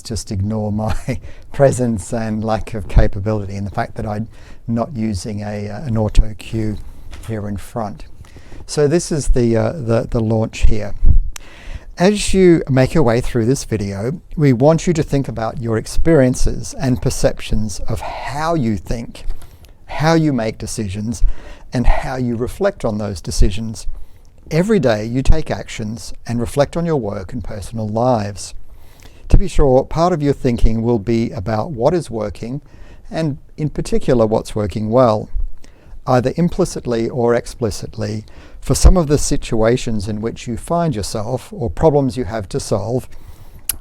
just ignore my presence and lack of capability and the fact that I'm not using an auto cue here in front. So this is the launch here. As you make your way through this video, we want you to think about your experiences and perceptions of how you think, how you make decisions, and how you reflect on those decisions. Every day you take actions and reflect on your work and personal lives. To be sure, part of your thinking will be about what is working, and in particular what's working well. Either implicitly or explicitly, for some of the situations in which you find yourself or problems you have to solve,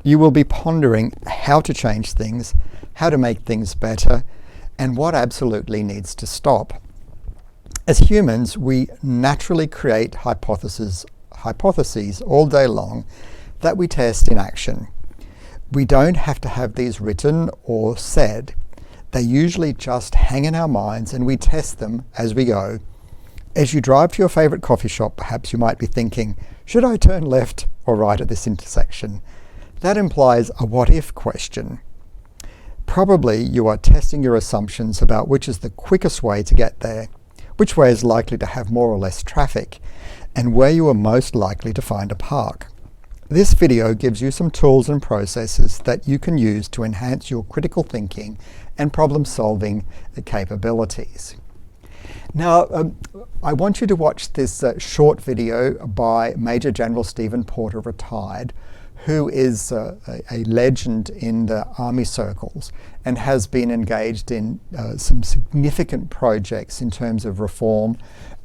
you will be pondering how to change things, how to make things better, and what absolutely needs to stop. As humans, we naturally create hypotheses all day long that we test in action. We don't have to have these written or said. They usually just hang in our minds and we test them as we go. As you drive to your favorite coffee shop, perhaps you might be thinking, should I turn left or right at this intersection? That implies a what-if question. Probably you are testing your assumptions about which is the quickest way to get there, which way is likely to have more or less traffic, and where you are most likely to find a park. This video gives you some tools and processes that you can use to enhance your critical thinking and problem-solving capabilities. Now, I want you to watch this short video by Major General Stephen Porter, retired, who is a legend in the Army circles and has been engaged in some significant projects in terms of reform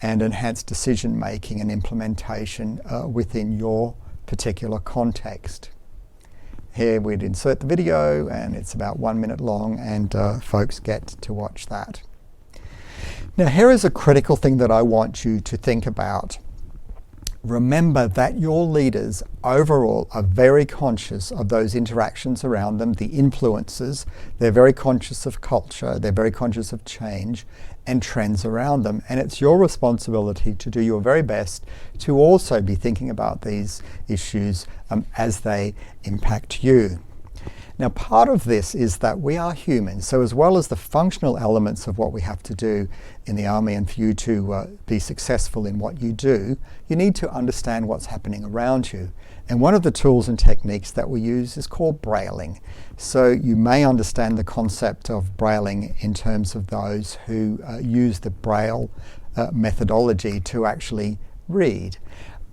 and enhanced decision-making and implementation within your particular context. Here we'd insert the video, and it's about 1 minute long, and folks get to watch that. Now, here is a critical thing that I want you to think about. Remember that your leaders overall are very conscious of those interactions around them, the influences. They're very conscious of culture, they're very conscious of change and trends around them. And it's your responsibility to do your very best to also be thinking about these issues as they impact you. Now, part of this is that we are humans, so as well as the functional elements of what we have to do in the Army and for you to be successful in what you do, you need to understand what's happening around you. And one of the tools and techniques that we use is called brailing. So you may understand the concept of brailing in terms of those who use the Braille methodology to actually read.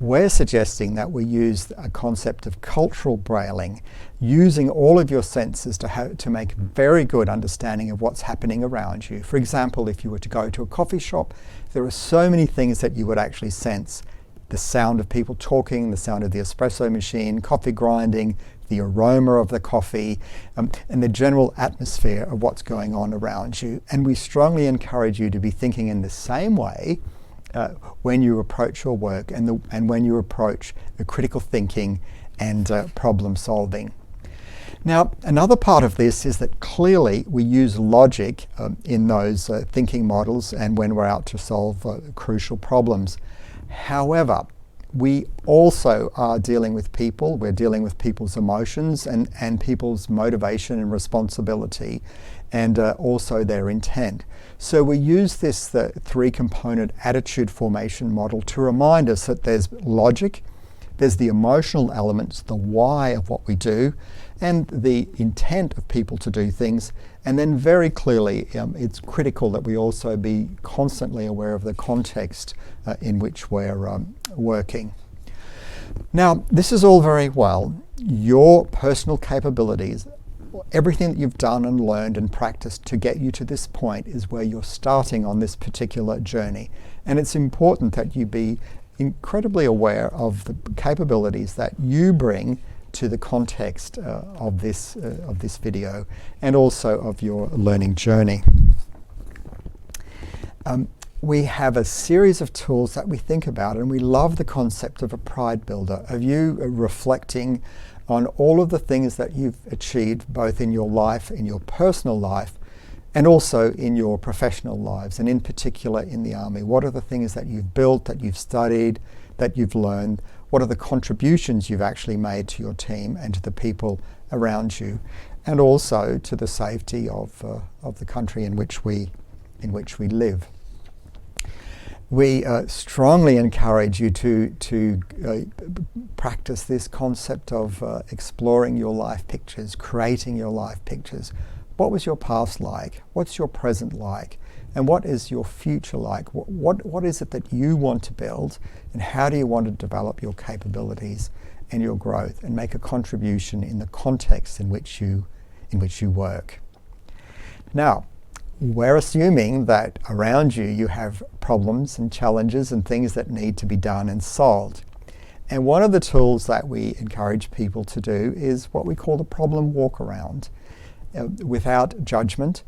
We're suggesting that we use a concept of cultural brailing, using all of your senses to make a very good understanding of what's happening around you. For example, if you were to go to a coffee shop, there are so many things that you would actually sense. The sound of people talking, the sound of the espresso machine, coffee grinding, the aroma of the coffee, and the general atmosphere of what's going on around you. And we strongly encourage you to be thinking in the same way when you approach your work and when you approach critical thinking and problem solving. Now, another part of this is that clearly we use logic in those thinking models and when we're out to solve crucial problems. However, we also are dealing with people. We're dealing with people's emotions and people's motivation and responsibility, and also their intent. So we use this three-component attitude formation model to remind us that there's logic, there's the emotional elements, the why of what we do, and the intent of people to do things. And then very clearly, it's critical that we also be constantly aware of the context in which we're working. Now, this is all very well. Your personal capabilities, everything that you've done and learned and practiced to get you to this point is where you're starting on this particular journey. And it's important that you be incredibly aware of the capabilities that you bring to the context of this video and also of your learning journey. We have a series of tools that we think about, and we love the concept of a pride builder, of you reflecting on all of the things that you've achieved both in your life, in your personal life, and also in your professional lives, and in particular in the Army. What are the things that you've built, that you've studied, that you've learned? What are the contributions you've actually made to your team and to the people around you, and also to the safety of the country in which we live? We strongly encourage you to practice this concept of exploring your life pictures, creating your life pictures. What was your past like? What's your present like? And what is your future like? What is it that you want to build, and how do you want to develop your capabilities and your growth and make a contribution in the context in which you work? Now, we're assuming that around you have problems and challenges and things that need to be done and solved. And one of the tools that we encourage people to do is what we call the problem walk around, without judgment,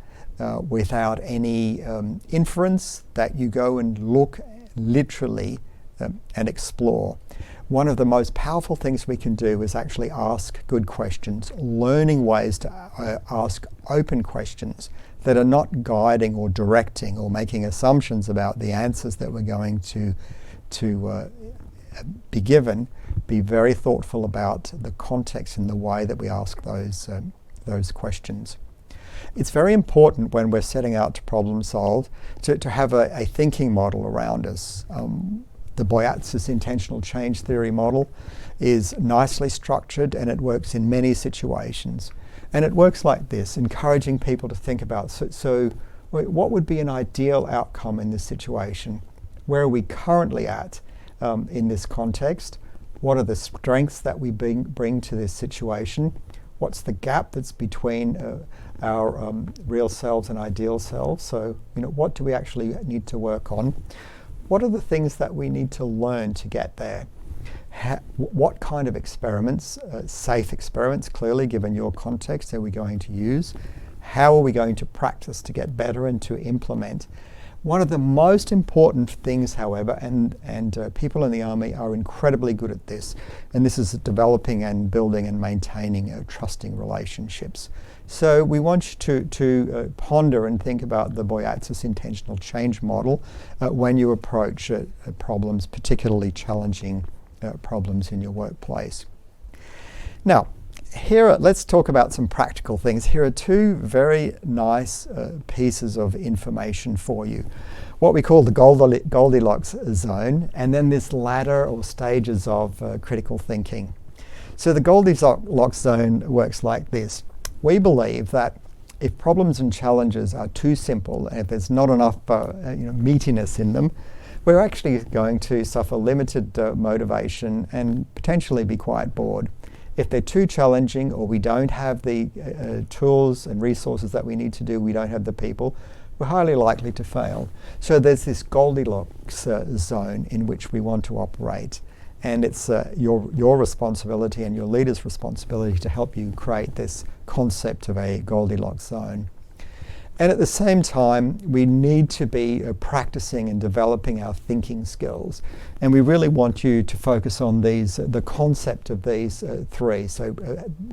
without any inference, that you go and look literally and explore. One of the most powerful things we can do is actually ask good questions, learning ways to ask open questions that are not guiding or directing or making assumptions about the answers that we're going to be given. Be very thoughtful about the context and the way that we ask those questions. It's very important when we're setting out to problem solve to have a thinking model around us. The Boyatzis intentional change theory model is nicely structured, and it works in many situations. And it works like this, encouraging people to think about, so what would be an ideal outcome in this situation? Where are we currently at in this context? What are the strengths that we bring to this situation? What's the gap that's between our real selves and ideal selves? So, what do we actually need to work on? What are the things that we need to learn to get there? What kind of experiments, safe experiments, clearly given your context, are we going to use? How are we going to practice to get better and to implement? One of the most important things, however, and people in the Army are incredibly good at this, and this is developing and building and maintaining trusting relationships. So we want you to ponder and think about the Boyatzis intentional change model when you approach problems, particularly challenging problems in your workplace. Now, here, let's talk about some practical things. Here are two very nice pieces of information for you. What we call the Goldilocks zone, and then this ladder or stages of critical thinking. So the Goldilocks zone works like this. We believe that if problems and challenges are too simple, and if there's not enough meatiness in them, we're actually going to suffer limited motivation and potentially be quite bored. If they're too challenging, or we don't have the tools and resources that we need to do, we don't have the people, we're highly likely to fail. So there's this Goldilocks zone in which we want to operate. And it's your responsibility and your leader's responsibility to help you create this concept of a Goldilocks zone. And at the same time, we need to be practicing and developing our thinking skills. And we really want you to focus on the concept of these three, so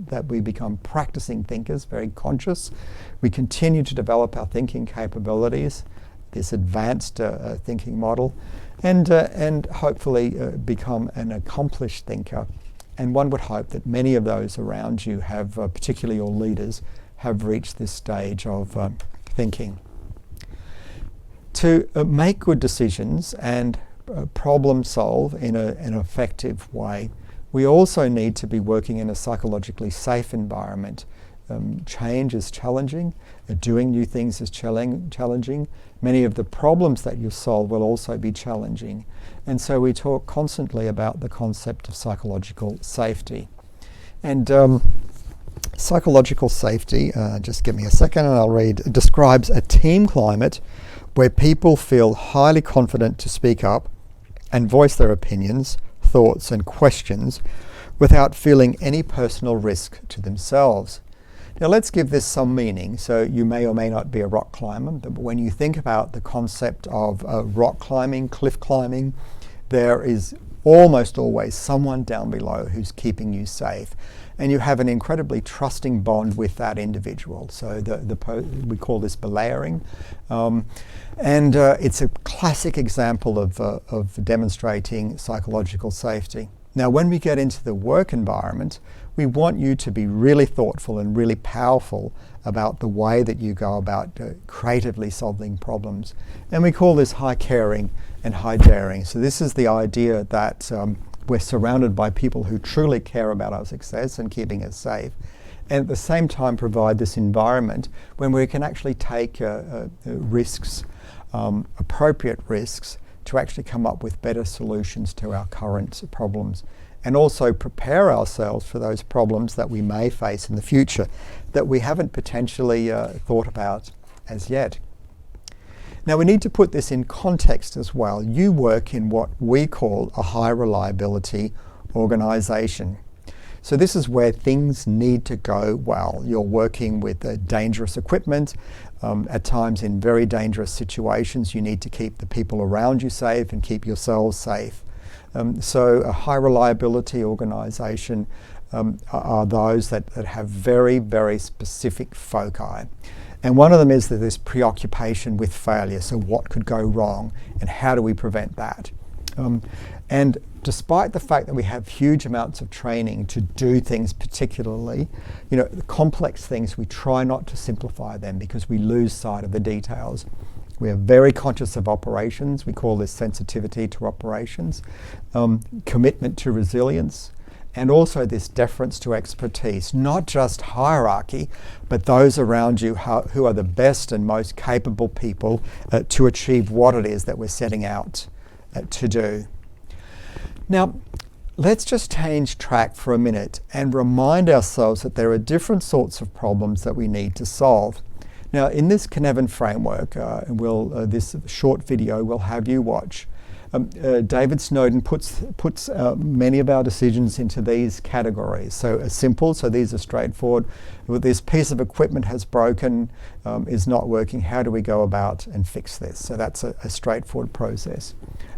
that we become practicing thinkers, very conscious. We continue to develop our thinking capabilities, this advanced thinking model, and hopefully become an accomplished thinker. And one would hope that many of those around you have, particularly your leaders, have reached this stage of thinking. To make good decisions and problem solve in an effective way, we also need to be working in a psychologically safe environment. Change is challenging, doing new things is challenging. Many of the problems that you solve will also be challenging. And so we talk constantly about the concept of psychological safety. And psychological safety, just give me a second and I'll read, describes a team climate where people feel highly confident to speak up and voice their opinions, thoughts and questions without feeling any personal risk to themselves. Now let's give this some meaning. So you may or may not be a rock climber, but when you think about the concept of rock climbing, cliff climbing, there is almost always someone down below who's keeping you safe. And you have an incredibly trusting bond with that individual. So we call this belayering. It's a classic example of demonstrating psychological safety. Now, when we get into the work environment, we want you to be really thoughtful and really powerful about the way that you go about creatively solving problems. And we call this high caring and high daring. So this is the idea that we're surrounded by people who truly care about our success and keeping us safe, and at the same time provide this environment when we can actually take risks, appropriate risks, to actually come up with better solutions to our current problems, and also prepare ourselves for those problems that we may face in the future that we haven't potentially thought about as yet. Now, we need to put this in context as well. You work in what we call a high reliability organization. So this is where things need to go well. You're working with dangerous equipment. At times in very dangerous situations, you need to keep the people around you safe and keep yourselves safe. So a high reliability organization are those that have very, very specific foci. And one of them is that this preoccupation with failure. So what could go wrong and how do we prevent that? And despite the fact that we have huge amounts of training to do things particularly, the complex things, we try not to simplify them because we lose sight of the details. We are very conscious of operations. We call this sensitivity to operations, commitment to resilience, and also this deference to expertise, not just hierarchy, but those around you who are the best and most capable people to achieve what it is that we're setting out to do. Now, let's just change track for a minute and remind ourselves that there are different sorts of problems that we need to solve. Now, in this Cynefin framework, this short video will have you watch. David Snowden puts many of our decisions into these categories. So simple, so these are straightforward. This piece of equipment has broken, is not working. How do we go about and fix this? So that's a straightforward process.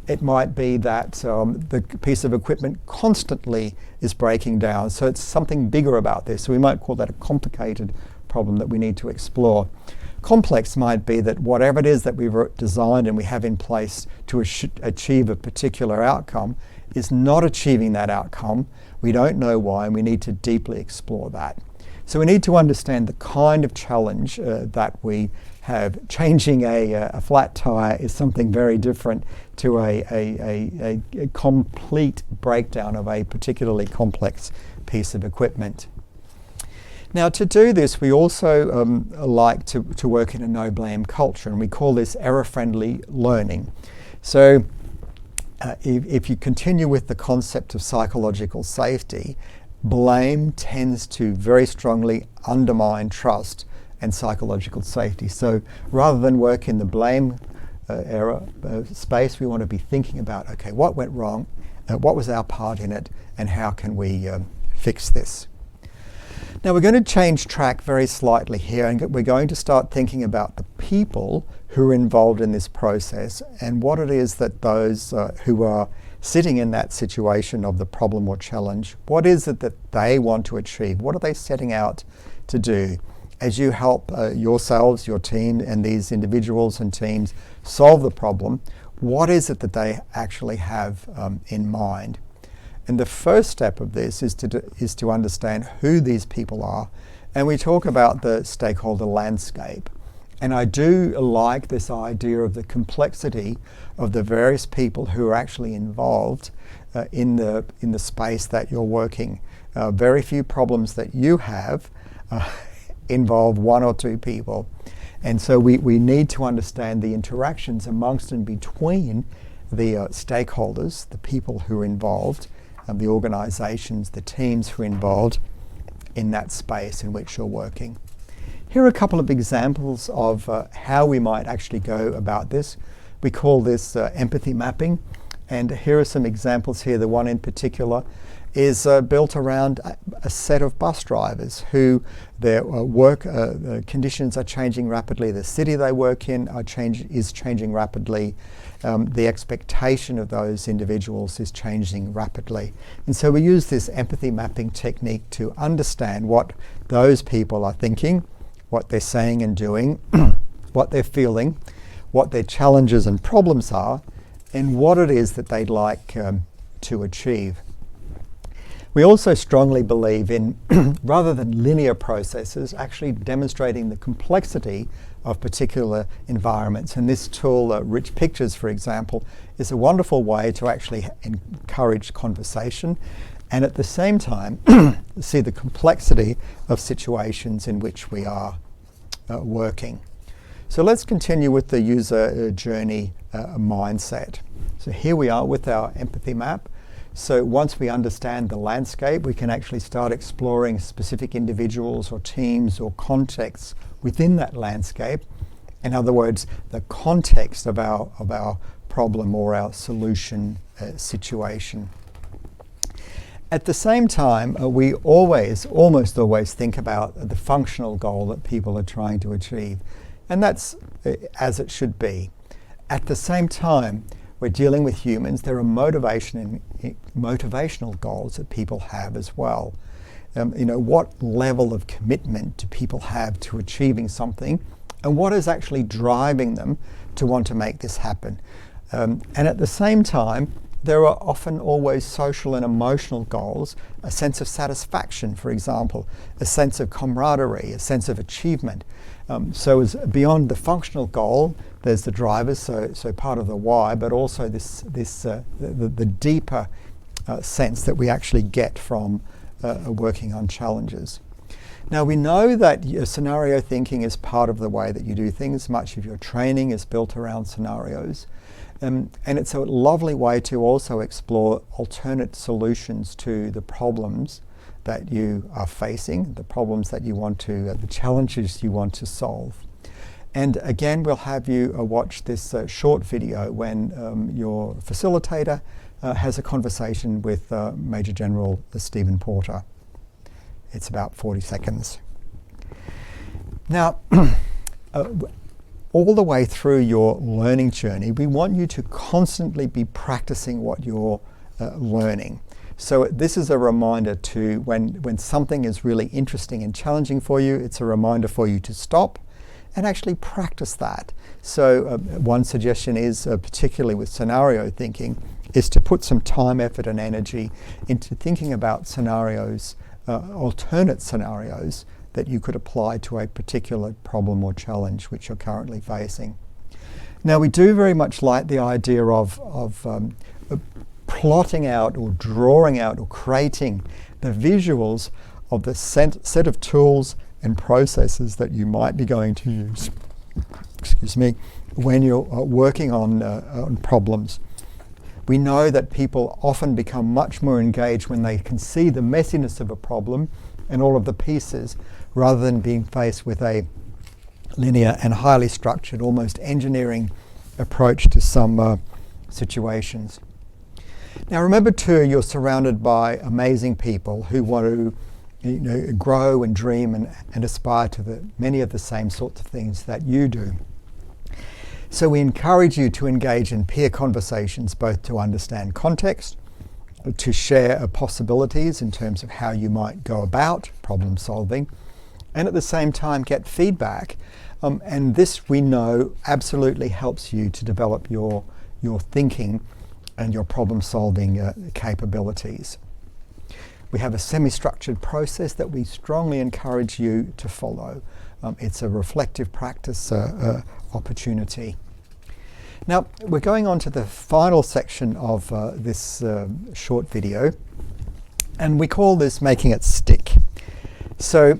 It might be that the piece of equipment constantly is breaking down. So it's something bigger about this. So we might call that a complicated problem that we need to explore. Complex might be that whatever it is that we've designed and we have in place to achieve a particular outcome is not achieving that outcome. We don't know why, and we need to deeply explore that. So we need to understand the kind of challenge that we have. Changing a flat tire is something very different to a complete breakdown of a particularly complex piece of equipment. Now, to do this, we also like to work in a no-blame culture, and we call this error-friendly learning. So if you continue with the concept of psychological safety, blame tends to very strongly undermine trust and psychological safety. So rather than work in the blame error space, we want to be thinking about, okay, what went wrong, what was our part in it, and how can we fix this? Now, we're going to change track very slightly here, and we're going to start thinking about the people who are involved in this process and what it is that those who are sitting in that situation of the problem or challenge, what is it that they want to achieve? What are they setting out to do? As you help yourselves, your team, and these individuals and teams solve the problem, what is it that they actually have in mind? And the first step of this is to understand who these people are. And we talk about the stakeholder landscape. And I do like this idea of the complexity of the various people who are actually involved in the space that you're working. Very few problems that you have involve one or two people. And so we need to understand the interactions amongst and between the stakeholders, the people who are involved, the organizations, the teams who are involved in that space in which you're working. Here are a couple of examples of how we might actually go about this. We call this empathy mapping, and here are some examples here. The one in particular is built around a set of bus drivers who their work conditions are changing rapidly. The city they work in is changing rapidly. The expectation of those individuals is changing rapidly. And so we use this empathy mapping technique to understand what those people are thinking, what they're saying and doing, what they're feeling, what their challenges and problems are, and what it is that they'd like to achieve. We also strongly believe in, rather than linear processes, actually demonstrating the complexity of particular environments. And this tool, Rich Pictures, for example, is a wonderful way to actually encourage conversation and at the same time see the complexity of situations in which we are working. So let's continue with the user journey mindset. So here we are with our empathy map. So once we understand the landscape, we can actually start exploring specific individuals or teams or contexts within that landscape. In other words, the context of our problem or our solution situation. At the same time, we almost always think about the functional goal that people are trying to achieve. And that's as it should be. At the same time, we're dealing with humans. There are motivational goals that people have as well. What level of commitment do people have to achieving something, and what is actually driving them to want to make this happen? And at the same time, there are often always social and emotional goals, a sense of satisfaction, for example, a sense of camaraderie, a sense of achievement. So as beyond the functional goal, there's the drivers, so part of the why, but also the deeper sense that we actually get from working on challenges. Now we know that scenario thinking is part of the way that you do things. Much of your training is built around scenarios. And it's a lovely way to also explore alternate solutions to the problems that you are facing, the problems that you want to, the challenges you want to solve. And again, we'll have you watch this short video when your facilitator has a conversation with Major General Stephen Porter. It's about 40 seconds. Now, all the way through your learning journey, we want you to constantly be practicing what you're learning. So this is a reminder to when something is really interesting and challenging for you, it's a reminder for you to stop and actually practice that. So one suggestion is, particularly with scenario thinking, is to put some time, effort and energy into thinking about scenarios, alternate scenarios that you could apply to a particular problem or challenge which you're currently facing. Now we do very much like the idea of plotting out or drawing out or creating the visuals of the set of tools and processes that you might be going to use, when you're working on problems. We know that people often become much more engaged when they can see the messiness of a problem and all of the pieces, rather than being faced with a linear and highly structured, almost engineering approach to some situations. Now remember too, you're surrounded by amazing people who want to grow and dream and aspire to many of the same sorts of things that you do. So we encourage you to engage in peer conversations, both to understand context, to share possibilities in terms of how you might go about problem solving, and at the same time get feedback. And this, we know, absolutely helps you to develop your thinking and your problem solving capabilities. We have a semi-structured process that we strongly encourage you to follow. It's a reflective practice opportunity. Now, we're going on to the final section of this short video, and we call this Making It Stick. So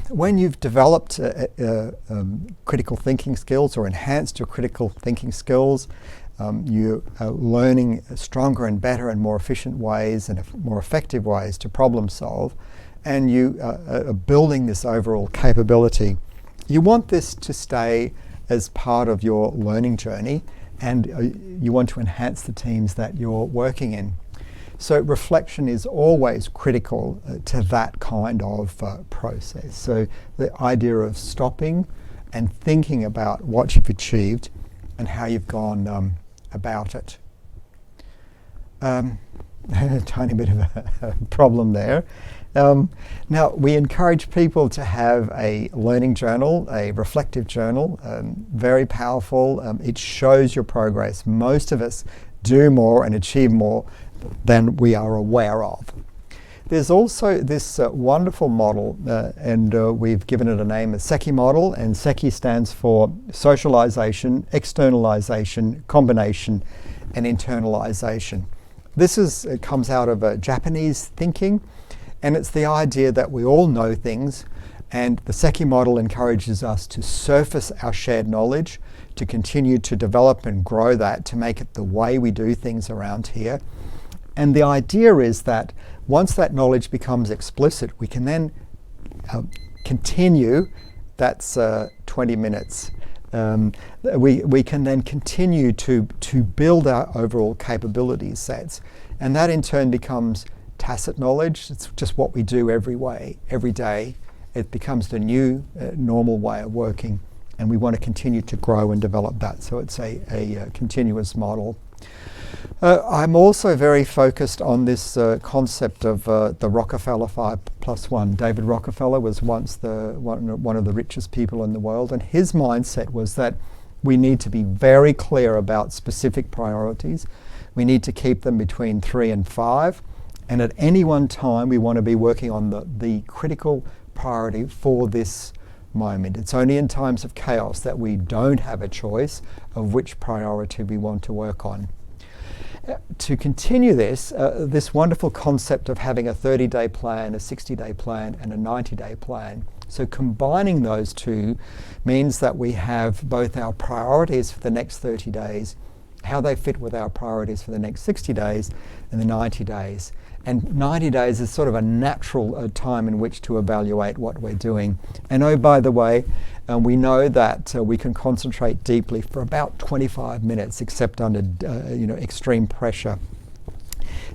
when you've developed critical thinking skills or enhanced your critical thinking skills, you are learning stronger and better and more efficient ways and more effective ways to problem solve, and you are building this overall capability. You want this to stay as part of your learning journey, and you want to enhance the teams that you're working in. So reflection is always critical to that kind of process. So the idea of stopping and thinking about what you've achieved and how you've gone about it. A tiny bit of a problem there. Now, we encourage people to have a learning journal, a reflective journal, very powerful. It shows your progress. Most of us do more and achieve more than we are aware of. There's also this wonderful model, and we've given it a name, a SECI model, and SECI stands for socialization, externalization, combination, and internalization. It comes out of Japanese thinking, and it's the idea that we all know things, and the SECI model encourages us to surface our shared knowledge, to continue to develop and grow that, to make it the way we do things around here. And the idea is that once that knowledge becomes explicit, we can then continue. That's 20 minutes. We can then continue to build our overall capability sets. And that in turn becomes tacit knowledge. It's just what we do every day. It becomes the new normal way of working. And we want to continue to grow and develop that. So it's a continuous model. I'm also very focused on this concept of the Rockefeller 5+1. David Rockefeller was once one of the richest people in the world, and his mindset was that we need to be very clear about specific priorities. We need to keep them between 3 and 5, and at any one time we want to be working on the critical priority for this moment. It's only in times of chaos that we don't have a choice of which priority we want to work on. To continue this wonderful concept of having a 30-day plan, a 60-day plan, and a 90-day plan. So combining those two means that we have both our priorities for the next 30 days, how they fit with our priorities for the next 60 days, and the 90 days. And 90 days is sort of a natural time in which to evaluate what we're doing. And oh, by the way, we know that we can concentrate deeply for about 25 minutes, except under extreme pressure.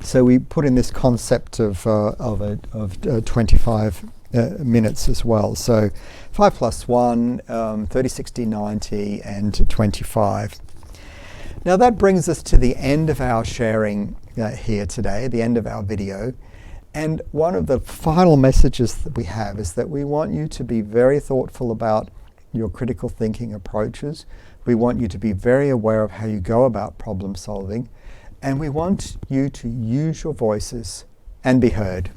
So we put in this concept of 25 minutes as well. So 5+1, 30, 60, 90, and 25. Now that brings us to the end of our sharing here today, the end of our video. And one of the final messages that we have is that we want you to be very thoughtful about your critical thinking approaches. We want you to be very aware of how you go about problem solving. And we want you to use your voices and be heard.